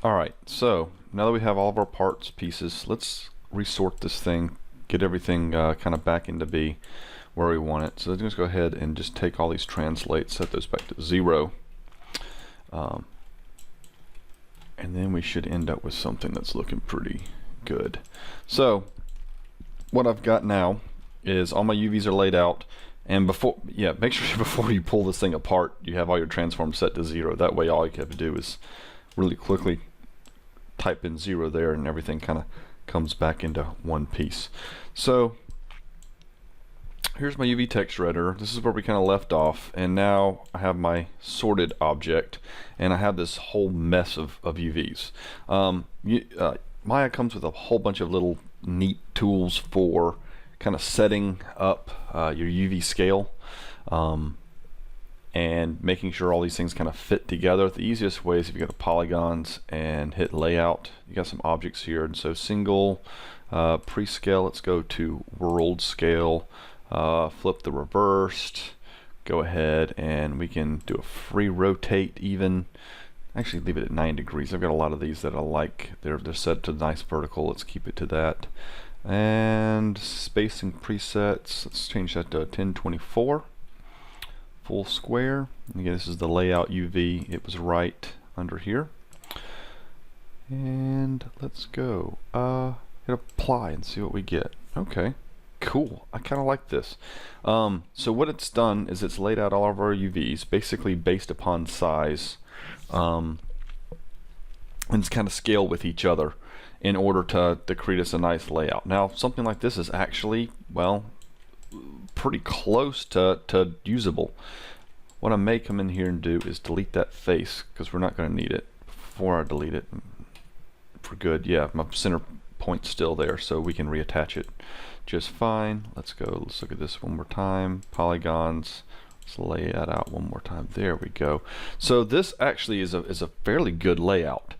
Alright, so now that we have all of our parts, pieces, let's resort this thing, get everything kind of back into be where we want it. So let's just go ahead and just take all these translates, set those back to 0. Um, and then we should end up with something that's looking pretty good. So what I've got now is all my UVs are laid out, and make sure before you pull this thing apart you have all your transforms set to 0. That way all you have to do is really quickly type in 0 there and everything kind of comes back into one piece. So here's my UV texture editor. This is where we kind of left off, and now I have my sorted object and I have this whole mess of UVs. Maya comes with a whole bunch of little neat tools for kind of setting up your UV scale and making sure all these things kind of fit together. The easiest way is if you go to polygons and hit layout. You got some objects here, and so single, pre-scale, let's go to world scale, flip the reversed, go ahead and we can do a free rotate even. Actually leave it at 9 degrees. I've got a lot of these that I like. They're set to nice vertical. Let's keep it to that. And spacing presets, let's change that to 1024. Full square. Again, this is the layout UV. It was right under here. And let's go. Hit apply and see what we get. Okay, cool. I kind of like this. So what it's done is it's laid out all of our UVs basically based upon size, and it's kind of scale with each other in order to create us a nice layout. Now something like this is actually, well, pretty close to usable. What I may come in here and do is delete that face because we're not going to need it. Before I delete it for good, yeah, my center point's still there, so we can reattach it just fine. Let's look at this one more time. Polygons, let's lay that out one more time. There we go. So this actually is a fairly good layout,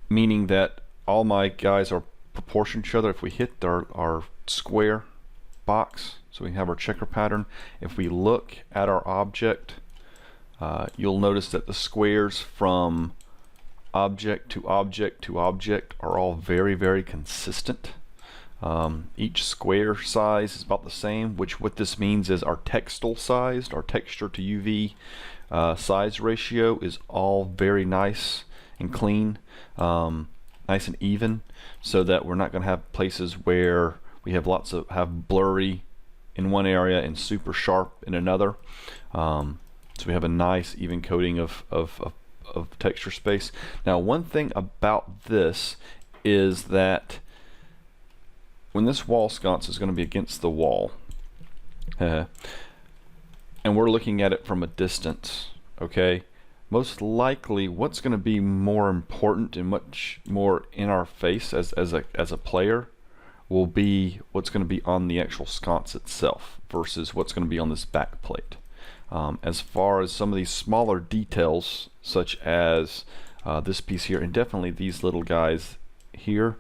meaning that all my guys are proportioned to each other. If we hit our square box, so we have our checker pattern, if we look at our object, you'll notice that the squares from object to object to object are all very consistent. Each square size is about the same, which what this means is our textile size, our texture to UV size ratio is all very nice and clean, nice and even, so that we're not going to have places where we have have blurry in one area and super sharp in another. So we have a nice even coating of texture space. Now one thing about this is that when this wall sconce is going to be against the wall, and we're looking at it from a distance, okay, most likely what's going to be more important and much more in our face as a player will be what's going to be on the actual sconce itself versus what's going to be on this back plate. As far as some of these smaller details, such as this piece here, and definitely these little guys here,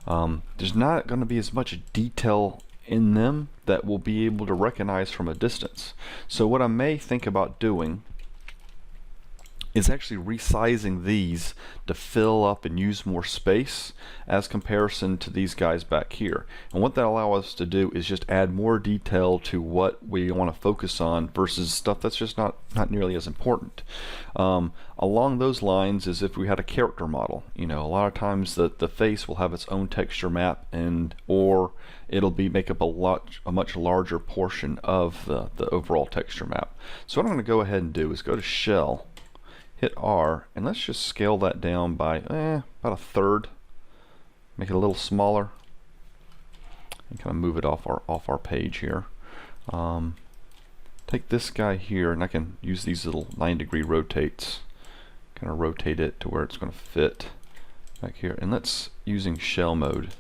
there's not going to be as much detail in them that we'll be able to recognize from a distance. So what I may think about doing is actually resizing these to fill up and use more space as comparison to these guys back here. And what that allows us to do is just add more detail to what we want to focus on versus stuff that's just not nearly as important. Along those lines is if we had a character model. You know, a lot of times the face will have its own texture map, or it'll make up a much larger portion of the overall texture map. So what I'm going to go ahead and do is go to Shell, hit R, and let's just scale that down by about a third. Make it a little smaller, and kind of move it off our page here. Take this guy here, and I can use these little 9-degree rotates. Kind of rotate it to where it's going to fit back here. And let's, using shell mode,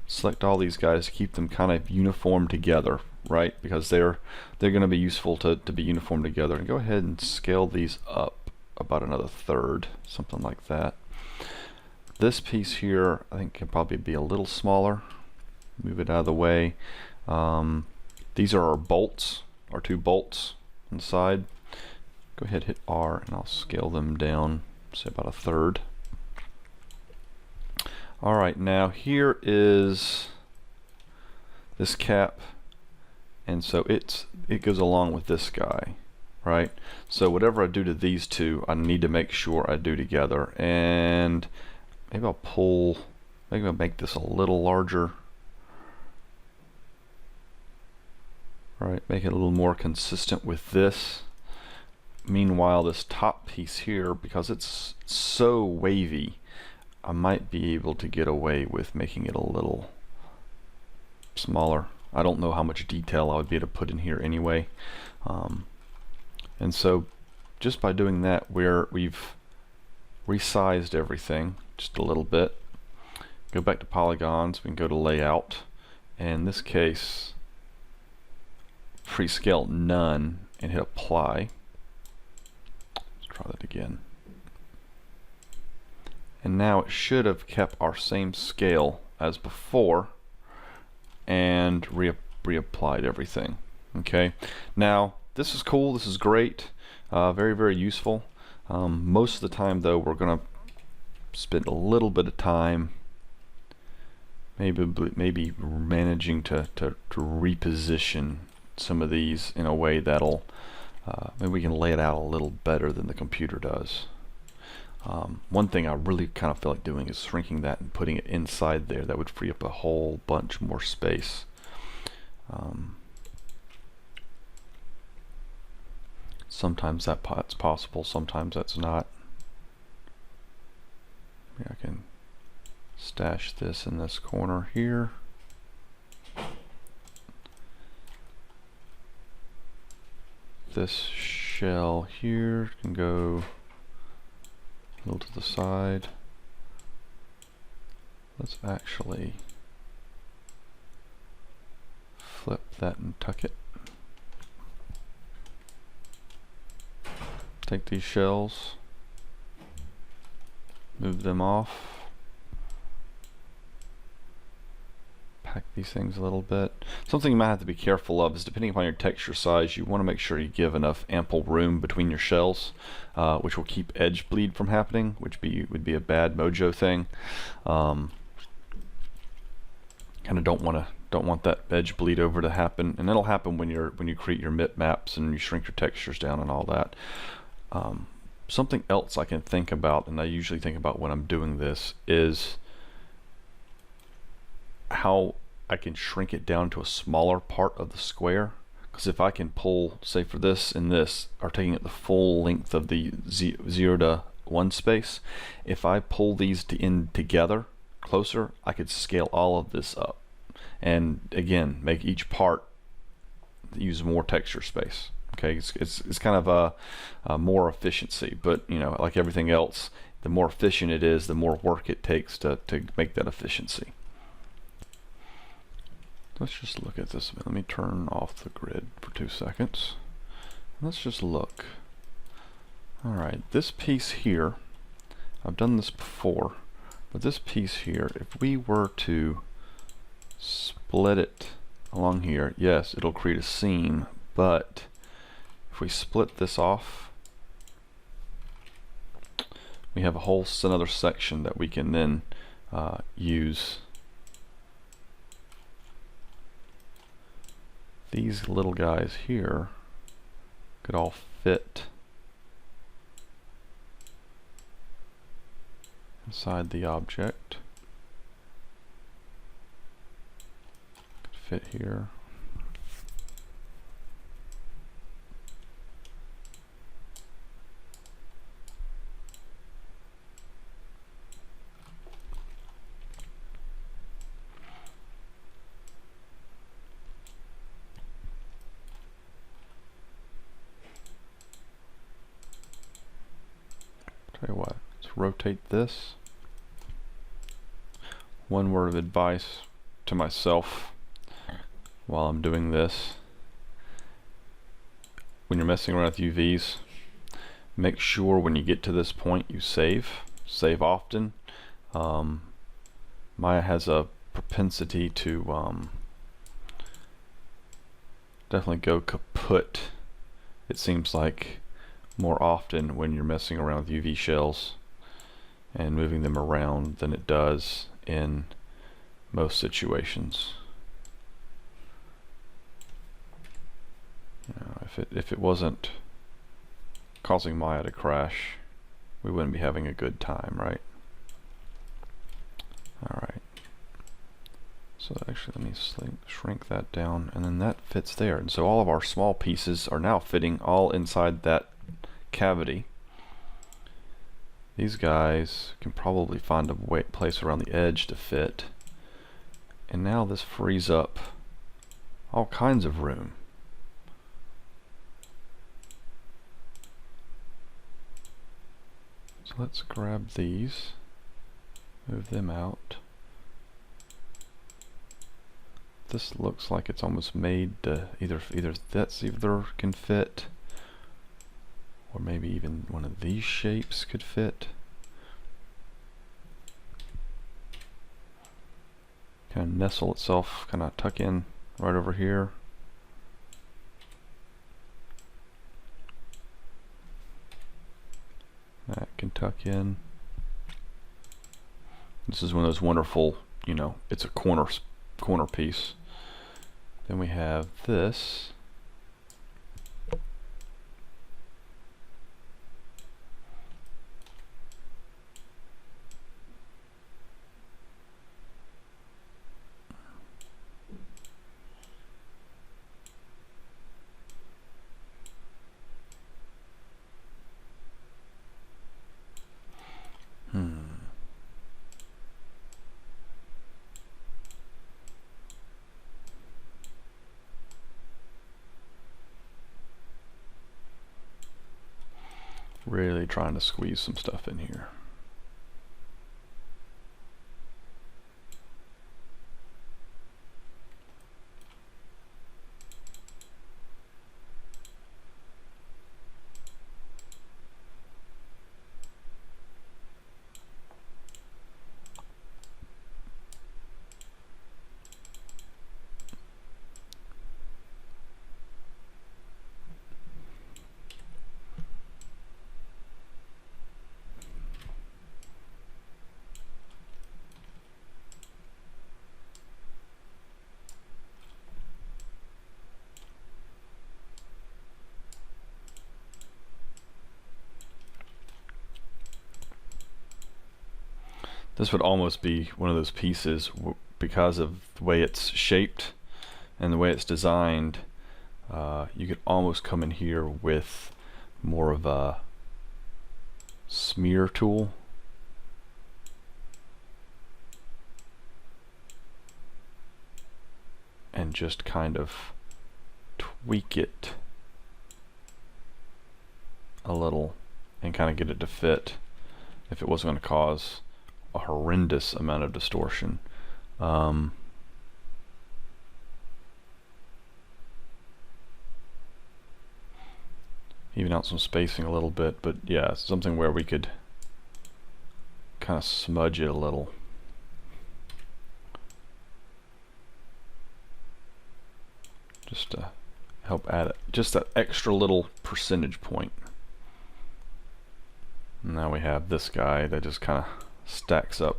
select all these guys, keep them kind of uniform together, right? Because they're going to be useful to be uniform together. And go ahead and scale these up about another third, something like that. This piece here I think can probably be a little smaller. Move it out of the way. These are our bolts, our two bolts inside. Go ahead, hit R, and I'll scale them down, say about a third. Alright, now here is this cap, and so it goes along with this guy, right? So whatever I do to these two, I need to make sure I do together. And maybe I'll make this a little larger, right? Make it a little more consistent with this. Meanwhile, this top piece here, because it's so wavy, I might be able to get away with making it a little smaller. I don't know how much detail I would be able to put in here anyway. And so just by doing that, we've resized everything just a little bit. Go back to polygons, we can go to layout, and in this case Freescale none and hit apply. Let's try that again. And now it should have kept our same scale as before and reapplied everything. Okay, now this is cool, this is great, very, very useful. Most of the time though, we're gonna spend a little bit of time maybe managing to reposition some of these in a way that'll maybe we can lay it out a little better than the computer does. One thing I really kind of feel like doing is shrinking that and putting it inside there. That would free up a whole bunch more space. Sometimes that's possible, sometimes that's not. Maybe I can stash this in this corner here. This shell here can go a little to the side. Let's actually flip that and tuck it. Take these shells, move them off, pack these things a little bit. Something you might have to be careful of is, depending upon your texture size, you want to make sure you give enough ample room between your shells, which will keep edge bleed from happening, which would be a bad mojo thing. Kind of don't want that edge bleed over to happen, and that'll happen when you create your bitmaps and you shrink your textures down and all that. Something else I can think about, and I usually think about when I'm doing this, is how I can shrink it down to a smaller part of the square. Because if I can pull, say for this and this are taking it the full length of the 0 to 1 space, if I pull these in together closer, I could scale all of this up, and again make each part use more texture space. Okay, it's kind of a more efficiency, but you know, like everything else, the more efficient it is, the more work it takes to make that efficiency. Let's just look at this. Let me turn off the grid for 2 seconds. Let's just look. Alright, this piece here, I've done this before, but this piece here, if we were to split it along here, yes, it'll create a seam, but if we split this off, we have a whole another section that we can then use. These little guys here could all fit inside the object. Could fit here. Tell you what, let's rotate this. One word of advice to myself while I'm doing this: when you're messing around with UVs, make sure when you get to this point you save often. Maya has a propensity to definitely go kaput, it seems like, more often when you're messing around with UV shells and moving them around than it does in most situations. You know, if it wasn't causing Maya to crash, we wouldn't be having a good time, right? Alright. So actually let me shrink that down, and then that fits there. And so all of our small pieces are now fitting all inside that cavity. These guys can probably find a place around the edge to fit. And now this frees up all kinds of room. So let's grab these, move them out. This looks like it's almost made to either that's either can fit, or maybe even one of these shapes could fit. Kind of nestle itself, kind of tuck in right over here. That can tuck in. This is one of those wonderful, you know, it's a corner piece. Then we have this. Really trying to squeeze some stuff in here. This would almost be one of those pieces because of the way it's shaped and the way it's designed. You could almost come in here with more of a smear tool. And just kind of tweak it a little and kind of get it to fit if it wasn't going to cause a horrendous amount of distortion. Even out some spacing a little bit, but yeah, something where we could kind of smudge it a little. Just to help add it, just that extra little percentage point. And now we have this guy that just kind of stacks up.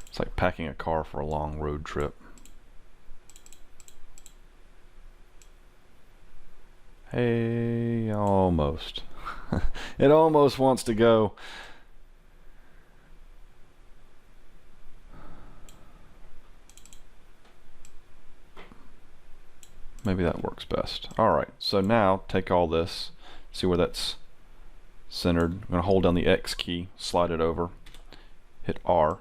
It's like packing a car for a long road trip. Hey, almost. It almost wants to go. Maybe that works best. Alright, so now take all this, see where that's centered. I'm going to hold down the X key, slide it over, hit R,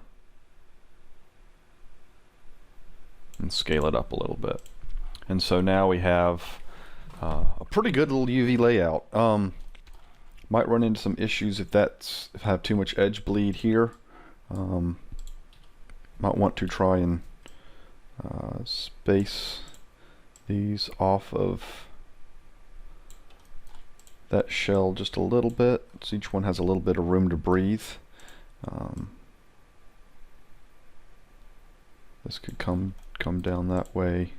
and scale it up a little bit. And so now we have a pretty good little UV layout. Might run into some issues if I have too much edge bleed here. Might want to try and space these off of that shell just a little bit, so each one has a little bit of room to breathe. This could come down that way.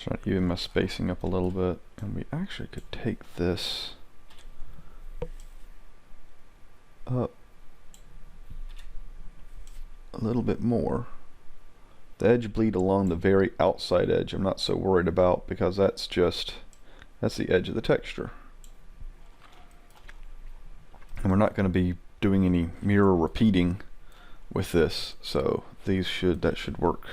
Trying to even my spacing up a little bit, and we actually could take this up a little bit more. The edge bleed along the very outside edge I'm not so worried about, because that's the edge of the texture. And we're not going to be doing any mirror repeating with this, so that should work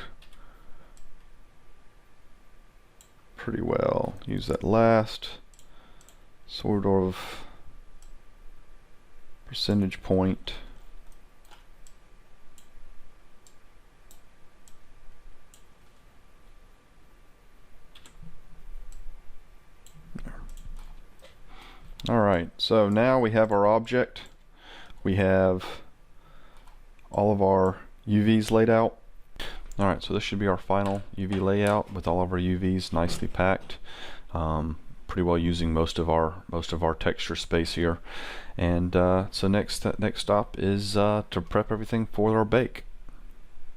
pretty well. Use that last sort of percentage point. Alright, so now we have our object. We have all of our UVs laid out. Alright, so this should be our final UV layout with all of our UVs nicely packed. Pretty well using most of our texture space here. And so next stop is to prep everything for our bake.